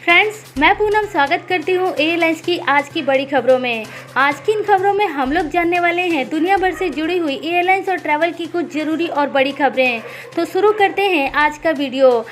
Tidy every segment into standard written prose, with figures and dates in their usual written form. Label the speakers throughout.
Speaker 1: Friends, मैं पूनम स्वागत करती हूँ एयरलाइंस की आज की बड़ी खबरों में। आज की इन खबरों में हम लोग जानने वाले हैं दुनिया भर से जुड़ी हुई एयरलाइंस और ट्रैवल की कुछ जरूरी और बड़ी खबरें। तो शुरू करते हैं आज का वीडियो।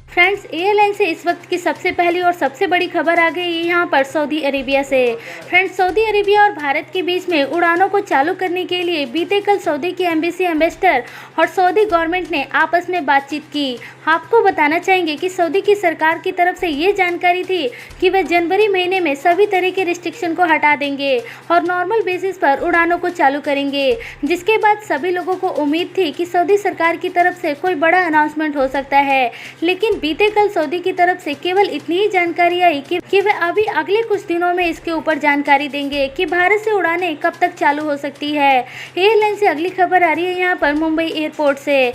Speaker 1: फ्रेंड्स, एयरलाइन से इस वक्त की सबसे पहली और सबसे बड़ी खबर आ गई है यहाँ पर सऊदी अरेबिया से। फ्रेंड्स, सऊदी अरेबिया और भारत के बीच में उड़ानों को चालू करने के लिए बीते कल सऊदी की एम्बेसी एम्बेसडर और सऊदी गवर्नमेंट ने आपस में बातचीत की। आपको बताना चाहेंगे कि सऊदी की सरकार की तरफ से ये जानकारी थी कि वे जनवरी महीने में सभी तरह के रिस्ट्रिक्शन को हटा देंगे और नॉर्मल बेसिस पर उड़ानों को चालू करेंगे, जिसके बाद सभी लोगों को उम्मीद थी कि सऊदी सरकार की तरफ से कोई बड़ा अनाउंसमेंट हो सकता है। लेकिन बीते कल सऊदी की तरफ से केवल इतनी ही जानकारी आई कि वे अभी अगले कुछ दिनों में इसके ऊपर जानकारी देंगे कि भारत से उड़ानें कब तक चालू हो सकती है। एयरलाइन से अगली खबर आ रही है यहाँ पर मुंबई एयरपोर्ट से।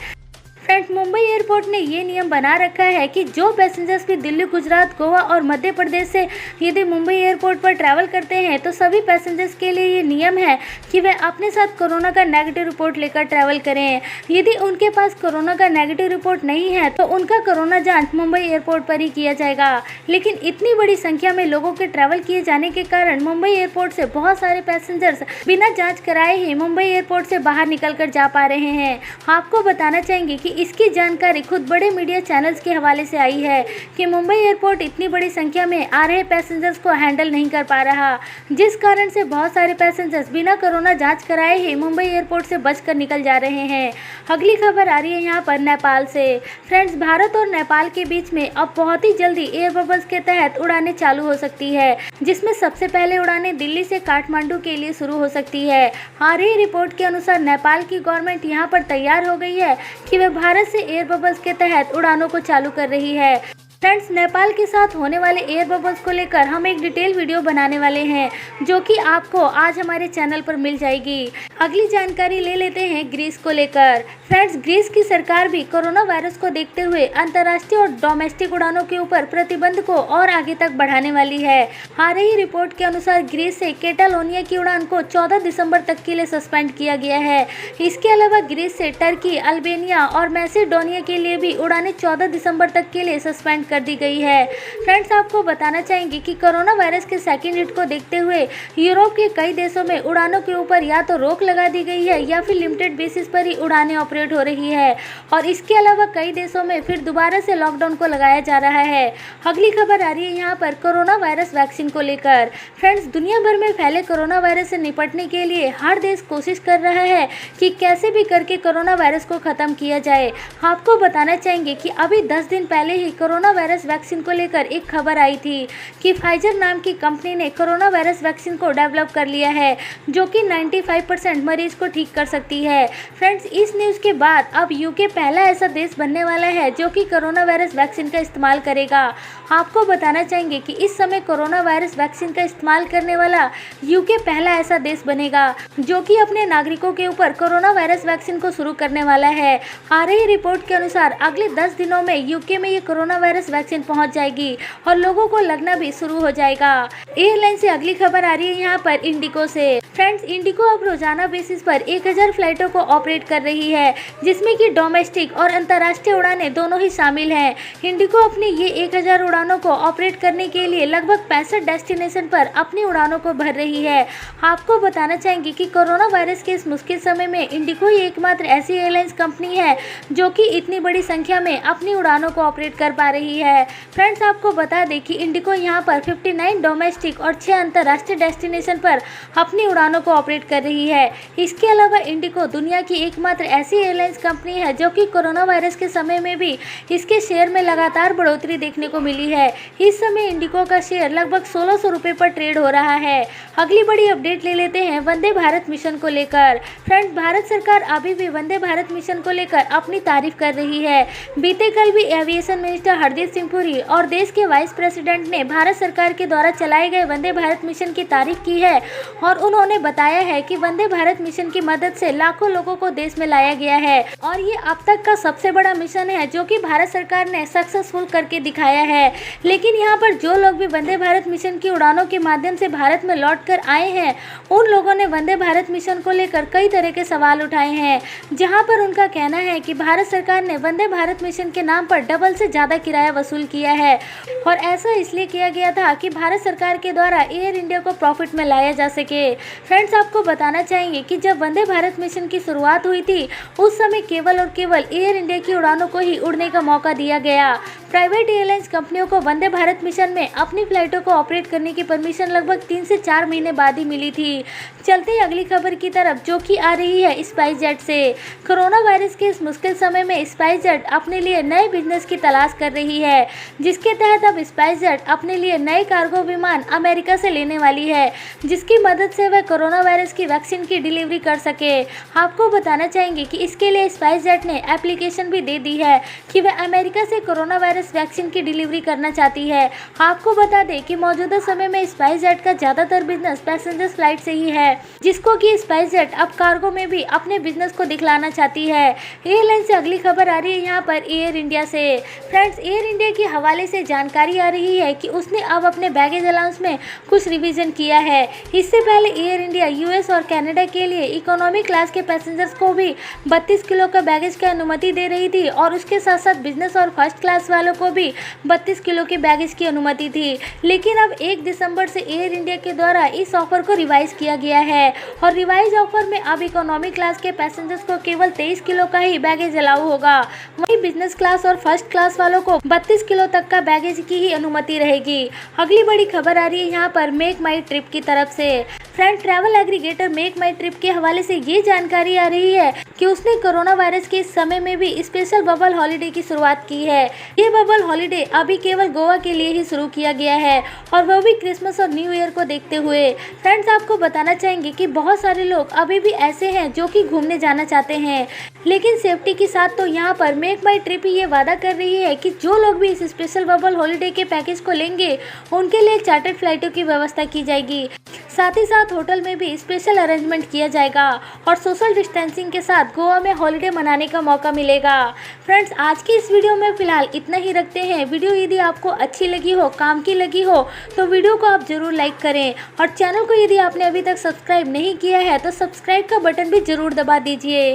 Speaker 1: फ्रेंड्स, मुंबई एयरपोर्ट ने ये नियम बना रखा है कि जो पैसेंजर्स भी दिल्ली, गुजरात, गोवा और मध्य प्रदेश से यदि मुंबई एयरपोर्ट पर ट्रैवल करते हैं तो सभी पैसेंजर्स के लिए ये नियम है कि वे अपने साथ कोरोना का नेगेटिव रिपोर्ट लेकर ट्रैवल करें। यदि उनके पास कोरोना का नेगेटिव रिपोर्ट नहीं है तो उनका कोरोना जांच मुंबई एयरपोर्ट पर ही किया जाएगा। लेकिन इतनी बड़ी संख्या में लोगों के ट्रैवल किए जाने के कारण मुंबई एयरपोर्ट से बहुत सारे पैसेंजर्स बिना जाँच कराए ही मुंबई एयरपोर्ट से बाहर निकल कर जा पा रहे हैं। आपको बताना चाहेंगे कि इसकी जानकारी खुद बड़े मीडिया चैनल्स के हवाले से आई है कि मुंबई एयरपोर्ट इतनी बड़ी संख्या में आ रहे पैसेंजर्स को हैंडल नहीं कर पा रहा, जिस कारण से बहुत सारे पैसेंजर्स बिना कोरोना जांच कराए ही मुंबई एयरपोर्ट से बचकर निकल जा रहे हैं। अगली खबर आ रही है यहाँ पर नेपाल से। फ्रेंड्स, भारत और नेपाल के बीच में अब बहुत ही जल्दी एयर बबल्स के तहत उड़ानें चालू हो सकती है, जिसमें सबसे पहले उड़ानें दिल्ली से काठमांडू के लिए शुरू हो सकती है। आ रही रिपोर्ट के अनुसार नेपाल की गवर्नमेंट यहाँ पर तैयार हो गई है कि वे भारत से एयर बबल्स के तहत उड़ानों को चालू कर रही है। फ्रेंड्स, नेपाल के साथ होने वाले एयर बबल्स को लेकर हम एक डिटेल वीडियो बनाने वाले हैं, जो कि आपको आज हमारे चैनल पर मिल जाएगी। अगली जानकारी ले लेते हैं ग्रीस को लेकर। फ्रेंड्स, ग्रीस की सरकार भी कोरोना वायरस को देखते हुए अंतर्राष्ट्रीय और डोमेस्टिक उड़ानों के ऊपर प्रतिबंध को और आगे तक बढ़ाने वाली है। आ रही रिपोर्ट के अनुसार ग्रीस से कैटालोनिया की उड़ान को 14 दिसंबर तक के लिए सस्पेंड किया गया है। इसके अलावा ग्रीस से टर्की, अल्बानिया और मैसेडोनिया के लिए भी उड़ानें 14 दिसंबर तक के लिए सस्पेंड कर दी गई है। फ्रेंड्स, आपको बताना चाहेंगे कि कोरोना वायरस के सेकेंड हिट को देखते हुए यूरोप के कई देशों में उड़ानों के ऊपर या तो रोक लगा दी गई है या फिर लिमिटेड बेसिस पर ही उड़ानें ऑपरेट हो रही है, और इसके अलावा कई देशों में फिर दोबारा से लॉकडाउन को लगाया जा रहा है। अगली खबर आ रही है यहाँ पर कोरोना वायरस वैक्सीन को लेकर। फ्रेंड्स, दुनिया भर में फैले कोरोना वायरस से निपटने के लिए हर देश कोशिश कर रहा है कि कैसे भी करके कोरोना वायरस को खत्म किया जाए। आपको बताना चाहेंगे कि अभी 10 दिन पहले ही कोरोना वायरस वैक्सीन को लेकर एक खबर आई थी कि फाइजर नाम की कंपनी ने कोरोना वायरस वैक्सीन को डेवलप कर लिया है, जो कि 95% मरीज को ठीक कर सकती है। फ्रेंड्स, इस न्यूज़ के बाद अब यूके पहला ऐसा देश बनने वाला है जो कि कोरोना वायरस वैक्सीन का इस्तेमाल करेगा। आपको बताना चाहेंगे कि इस समय कोरोना वायरस वैक्सीन का इस्तेमाल करने वाला यूके पहला ऐसा देश बनेगा जो कि अपने नागरिकों के ऊपर कोरोना वायरस वैक्सीन को शुरू करने वाला है। आ रही रिपोर्ट के अनुसार अगले 10 दिनों में यूके में ये कोरोना वायरस वैक्सीन पहुंच जाएगी और लोगों को लगना भी शुरू हो जाएगा। एयरलाइन से अगली खबर आ रही है यहाँ पर इंडिगो से। फ्रेंड्स, इंडिगो अब रोजाना बेसिस पर 1000 फ्लाइटों को ऑपरेट कर रही है, जिसमें कि डोमेस्टिक और अंतर्राष्ट्रीय उड़ानें दोनों ही शामिल हैं। इंडिगो अपनी ये 1000 उड़ानों को ऑपरेट करने के लिए लगभग 65 डेस्टिनेशन पर अपनी उड़ानों को भर रही है। आपको बताना चाहेंगे कि कोरोना वायरस के इस मुश्किल समय में इंडिगो ही एकमात्र ऐसी एयरलाइंस कंपनी है जो कि इतनी बड़ी संख्या में अपनी उड़ानों को ऑपरेट कर पा रही है। फ्रेंड्स, आपको बता दें कि इंडिगो यहाँ पर 59 डोमेस्टिक और 6 अंतर्राष्ट्रीय डेस्टिनेशन पर अपनी उड़ानों को ऑपरेट कर रही है। इसके अलावा इंडिगो दुनिया की एकमात्र ऐसी एयरलाइंस कंपनी है जो कि कोरोना वायरस के समय में भी इसके शेयर में लगातार बढ़ोतरी देखने को मिली है। इस समय इंडिगो का शेयर लगभग 1600 रुपये पर ट्रेड हो रहा है। अगली बड़ी अपडेट ले लेते हैं वंदे भारत मिशन को लेकर। फ्रेंड्स, भारत सरकार अभी भी वंदे भारत मिशन को लेकर अपनी तारीफ कर रही है। बीते कल भी एविएशन मिनिस्टर हरदीप सिंह पुरी और देश के वाइस प्रेसिडेंट ने भारत सरकार के द्वारा चलाए गए वंदे भारत मिशन की तारीफ की है और उन्होंने बताया है कि वंदे भारत भारत मिशन की मदद से लाखों लोगों को देश में लाया गया है और ये अब तक का सबसे बड़ा मिशन है जो कि भारत सरकार ने सक्सेसफुल करके दिखाया है। लेकिन यहाँ पर जो लोग भी वंदे भारत मिशन की उड़ानों के माध्यम से भारत में लौट कर आए हैं, उन लोगों ने वंदे भारत मिशन को लेकर कई तरह के सवाल उठाए हैं, जहाँ पर उनका कहना है कि भारत सरकार ने वंदे भारत मिशन के नाम पर डबल से ज़्यादा किराया वसूल किया है और ऐसा इसलिए किया गया था कि भारत सरकार के द्वारा एयर इंडिया को प्रॉफिट में लाया जा सके। फ्रेंड्स, आपको बताना चाहेंगे कि जब वंदे भारत मिशन की शुरुआत हुई थी उस समय केवल और केवल एयर इंडिया की उड़ानों को ही उड़ने का मौका दिया गया। प्राइवेट एयरलाइंस कंपनियों को वंदे भारत मिशन में अपनी फ्लाइटों को ऑपरेट करने की परमिशन लगभग 3 से 4 महीने बाद ही मिली थी। चलते ही अगली खबर की तरफ, जो कि आ रही है स्पाइस जेट से। कोरोना वायरस के इस मुश्किल समय में स्पाइस जेट अपने लिए नए बिजनेस की तलाश कर रही है, जिसके तहत अब स्पाइस जेट अपने लिए नए कार्गो विमान अमेरिका से लेने वाली है, जिसकी मदद से वह कोरोना वायरस की वैक्सीन की डिलीवरी कर सके। आपको बताना चाहेंगे कि इसके लिए स्पाइस जेट ने एप्लीकेशन भी दे दी है कि वह अमेरिका से कोरोना वायरस वैक्सीन की डिलीवरी करना चाहती है। आपको बता दें कि मौजूदा समय में स्पाइस जेट का ज्यादातर बिजनेस पैसेंजर फ्लाइट से ही है, जिसको कि स्पाइस जेट अब कार्गो में भी अपने बिजनेस को दिखलाना चाहती है। एयरलाइन से अगली खबर आ रही है यहाँ पर एयर इंडिया से। फ्रेंड्स, एयर इंडिया के हवाले से जानकारी आ रही है कि उसने अब अपने बैगेज अलाउंस में कुछ रिवीजन किया है। इससे पहले एयर इंडिया यूएस और कनाडा के लिए इकोनॉमी क्लास के पैसेंजर्स को भी 32 किलो का बैगेज की अनुमति दे रही थी और उसके साथ साथ बिजनेस और फर्स्ट क्लास वालों को भी 32 किलो के बैगेज की अनुमति थी। लेकिन अब 1 दिसंबर से एयर इंडिया के द्वारा इस ऑफर को रिवाइज किया गया है और रिवाइज ऑफर में अब इकोनॉमी क्लास के पैसेंजर्स को केवल 23 किलो का ही बैगेज अलाउ होगा। वहीं बिजनेस क्लास और फर्स्ट क्लास वालों को 32 किलो तक का बैगेज की ही अनुमति रहेगी। अगली बड़ी खबर आ रही है यहाँ पर मेक माई ट्रिप की तरफ से। फ्रेंड, ट्रैवल एग्रीगेटर मेक माई ट्रिप के हवाले से ये जानकारी आ रही है कि उसने कोरोना वायरस के इस समय में भी स्पेशल बबल हॉलिडे की शुरुआत की है। ये बबल हॉलिडे अभी केवल गोवा के लिए ही शुरू किया गया है और वो भी क्रिसमस और न्यू ईयर को देखते हुए। फ्रेंड्स, आपको बताना चाहेंगे कि बहुत सारे लोग अभी भी ऐसे हैं जो कि घूमने जाना चाहते हैं, लेकिन सेफ्टी के साथ तो यहाँ पर मेक माई ट्रिप ही ये वादा कर रही है कि जो लोग भी इस स्पेशल बबल हॉलिडे के पैकेज को लेंगे उनके लिए चार्टर्ड फ्लाइटों की व्यवस्था की जाएगी। साथ ही साथ होटल में भी स्पेशल अरेंजमेंट किया जाएगा और सोशल डिस्टेंसिंग के साथ गोवा में हॉलिडे मनाने का मौका मिलेगा। फ्रेंड्स, आज की इस वीडियो में फिलहाल इतना ही रखते हैं। वीडियो यदि आपको अच्छी लगी हो, काम की लगी हो, तो वीडियो को आप जरूर लाइक करें और चैनल को यदि आपने अभी तक सब्सक्राइब नहीं किया है तो सब्सक्राइब का बटन भी जरूर दबा दीजिए।